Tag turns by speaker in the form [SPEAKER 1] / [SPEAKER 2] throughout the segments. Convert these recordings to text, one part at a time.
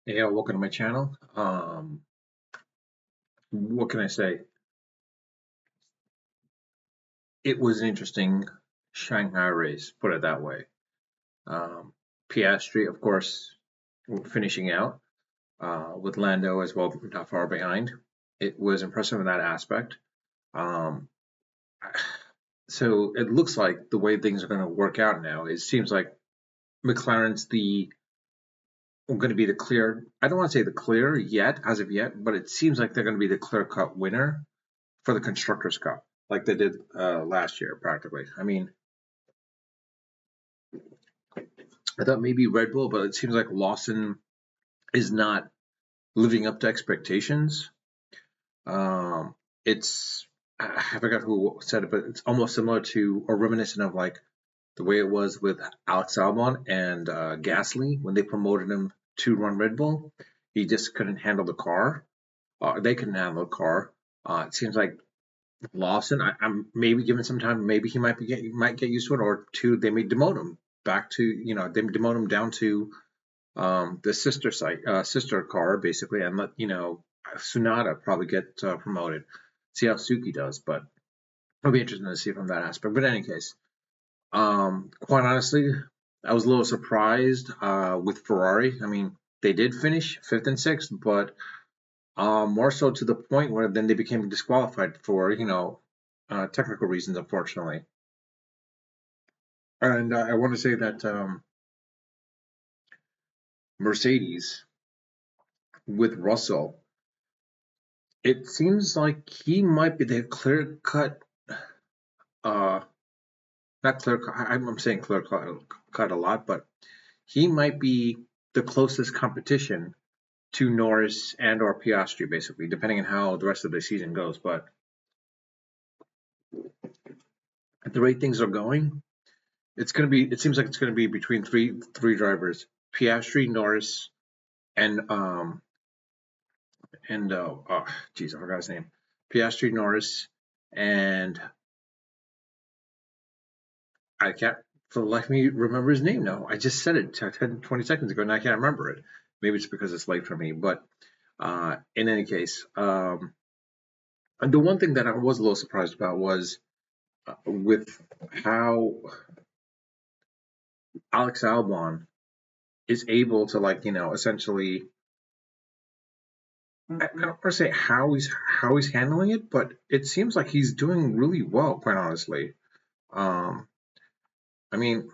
[SPEAKER 1] Hey, welcome to my channel. What can I say? It was an interesting Shanghai race, put it that way. Um, Piastri, of course, finishing out with Lando as well, not far behind. It was impressive in that aspect. Um, so it looks like the way things are going to work out now, it seems like McLaren's the going to be the clear. I don't want to say the clear yet, as of yet, but it seems like they're going to be the clear cut winner for the Constructors' Cup, like they did last year, practically. I mean, I thought maybe Red Bull, but it seems like Lawson is not living up to expectations. Um, it's I forgot who said it, but it's almost similar to or reminiscent of like the way it was with Alex Albon and Gasly when they promoted him to run Red Bull. He just couldn't handle the car. They couldn't handle the car. It seems like Lawson, I'm maybe given some time, maybe he might get used to it, or two, they may demote him back to they demote him down to the sister car basically, and let Tsunoda probably get promoted. See how Suki does, but it'll be interesting to see from that aspect. But in any case, quite honestly, I was a little surprised with Ferrari. I mean, they did finish fifth and sixth, but more so to the point where then they became disqualified for technical reasons, unfortunately. And I want to say that Mercedes with Russell, it seems like he might be the clear cut, uh, not clear cut. I'm saying clear cut a lot, but he might be the closest competition to Norris and or Piastri, basically, depending on how the rest of the season goes. But at the rate things are going, it's going to be. It seems like it's going to be between three drivers: Piastri, Norris, and geez, I forgot his name. Piastri, Norris, and I can't for the life of me remember his name now. I just said it 10, 20 seconds ago, and I can't remember it. Maybe it's because it's late for me, but in any case, the one thing that I was a little surprised about was with how Alex Albon is able to essentially I don't want to say how he's handling it, but it seems like he's doing really well, quite honestly. Um, I mean,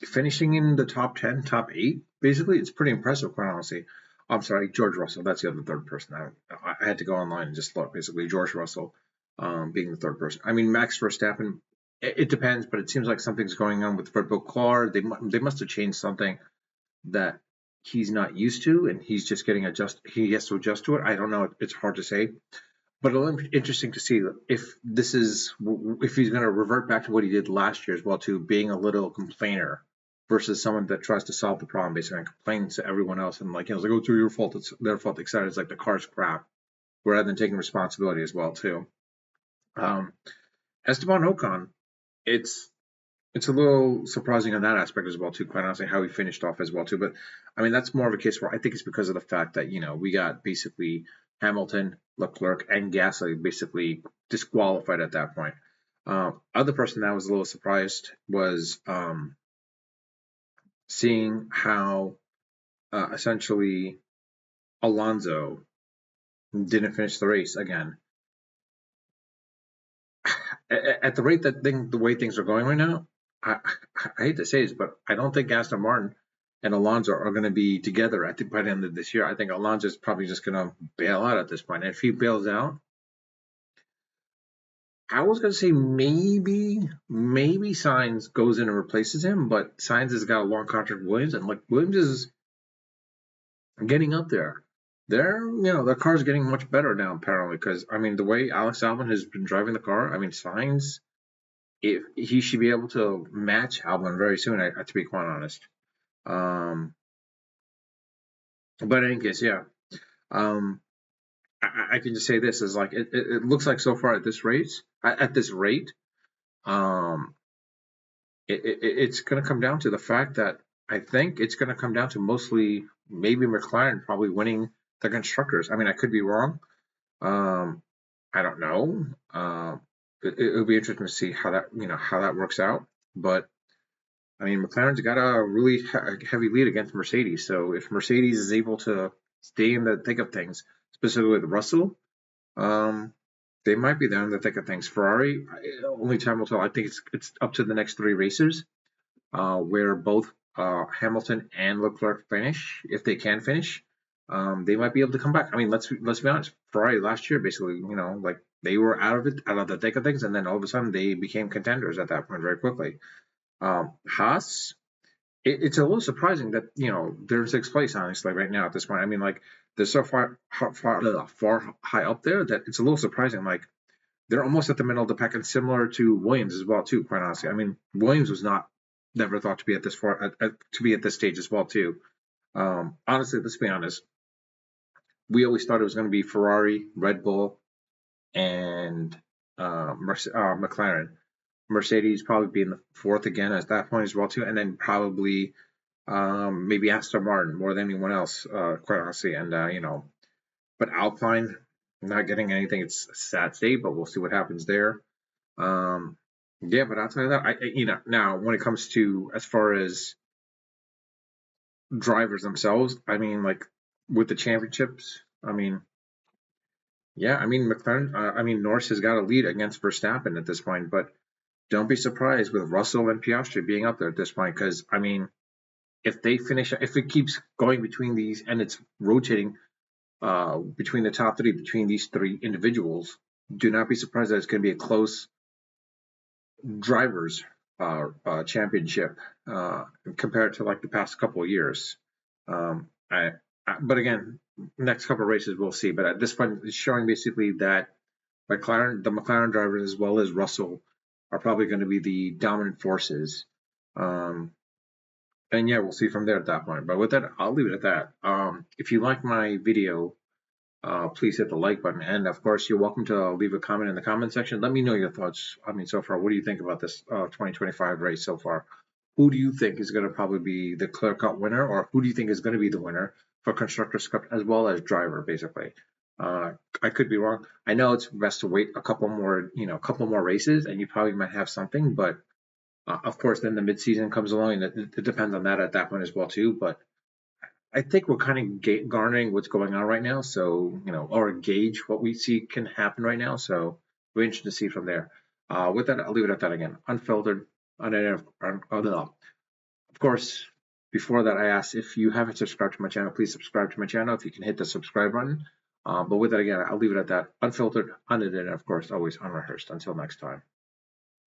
[SPEAKER 1] finishing in the top 10, top 8, basically, it's pretty impressive, quite honestly. I'm sorry, George Russell. That's the other third person. I had to go online and just look, basically, George Russell being the third person. I mean, Max Verstappen, it depends, but it seems like something's going on with Red Bull car. They must have changed something that he's not used to, and he's just getting he has to adjust to it. I don't know. It's hard to say. But it'll be interesting to see if he's going to revert back to what he did last year as well, to being a little complainer versus someone that tries to solve the problem basically and complains to everyone else and it's like, oh, it's your fault, it's their fault, etc. It's like the car's crap, rather than taking responsibility as well too. Um, Esteban Ocon, it's it's a little surprising on that aspect as well too. Quite honestly, how he finished off as well too. But I mean, that's more of a case where I think it's because of the fact that we got basically Hamilton, Leclerc, and Gasly basically disqualified at that point. Other person that was a little surprised was seeing how essentially Alonso didn't finish the race again. At the rate the way things are going right now, I hate to say this, but I don't think Aston Martin and Alonso are going to be together by the end of this year. I think Alonso is probably just going to bail out at this point. And if he bails out, I was going to say maybe Sainz goes in and replaces him, but Sainz has got a long contract with Williams, and like Williams is getting up there. Their car's getting much better now apparently, because I mean the way Alex Albon has been driving the car, I mean Sainz, if he should be able to match Albon very soon, to be quite honest. Um, but in any case, yeah. Um, I can just say this is like it looks like so far at this rate, um, it's going to come down to the fact that I think it's going to come down to mostly maybe McLaren probably winning the constructors. I mean, I could be wrong. Um, I don't know. It'll be interesting to see how that works out. But I mean, McLaren's got a really heavy lead against Mercedes. So if Mercedes is able to stay in the thick of things, specifically with Russell, um, they might be there in the thick of things. Ferrari, only time will tell. I think it's up to the next 3 races, where both Hamilton and Leclerc finish. If they can finish, they might be able to come back. I mean, let's be honest. Ferrari last year, basically, like they were out of the thick of things, and then all of a sudden they became contenders at that point very quickly. Haas, it's a little surprising that they're in 6th place, honestly, right now at this point. I mean, like they're so far high up there that it's a little surprising. Like they're almost at the middle of the pack, and similar to Williams as well, too. Quite honestly, I mean, Williams was not never thought to be at this far to be at this stage as well, too. Honestly, let's be honest. We always thought it was going to be Ferrari, Red Bull, and McLaren. Mercedes probably being the 4th again at that point as well, too, and then probably maybe Aston Martin more than anyone else, quite honestly. And but Alpine not getting anything. It's a sad state, but we'll see what happens there. Yeah, but outside of that, now when it comes to as far as drivers themselves, I mean, like with the championships, I mean, yeah, I mean McLaren, I mean Norris has got a lead against Verstappen at this point, but don't be surprised with Russell and Piastri being up there at this point, because I mean, if it keeps going between these and it's rotating between the top 3, between these 3 individuals, do not be surprised that it's going to be a close drivers championship compared to like the past couple of years. But again, next couple of races we'll see. But at this point, it's showing basically that the McLaren drivers as well as Russell are probably going to be the dominant forces. And yeah, we'll see from there at that point. But with that, I'll leave it at that. If you like my video, please hit the like button. And of course, you're welcome to leave a comment in the comment section. Let me know your thoughts. I mean, so far, what do you think about this 2025 race so far? Who do you think is going to probably be the clear-cut winner, or who do you think is going to be the winner for Constructors' Cup as well as driver, basically? I could be wrong. I know it's best to wait a couple more races, and you probably might have something. But of course, then the mid-season comes along, and it depends on that at that point as well too. But I think we're kind of garnering what's going on right now, so or gauge what we see can happen right now. So we're interested to see from there. With that, I'll leave it at that again. Unfiltered, unedited. Of course, before that, I asked if you haven't subscribed to my channel, please subscribe to my channel. If you can hit the subscribe button. But with that, again, I'll leave it at that. Unfiltered, unedited, and of course, always unrehearsed. Until next time.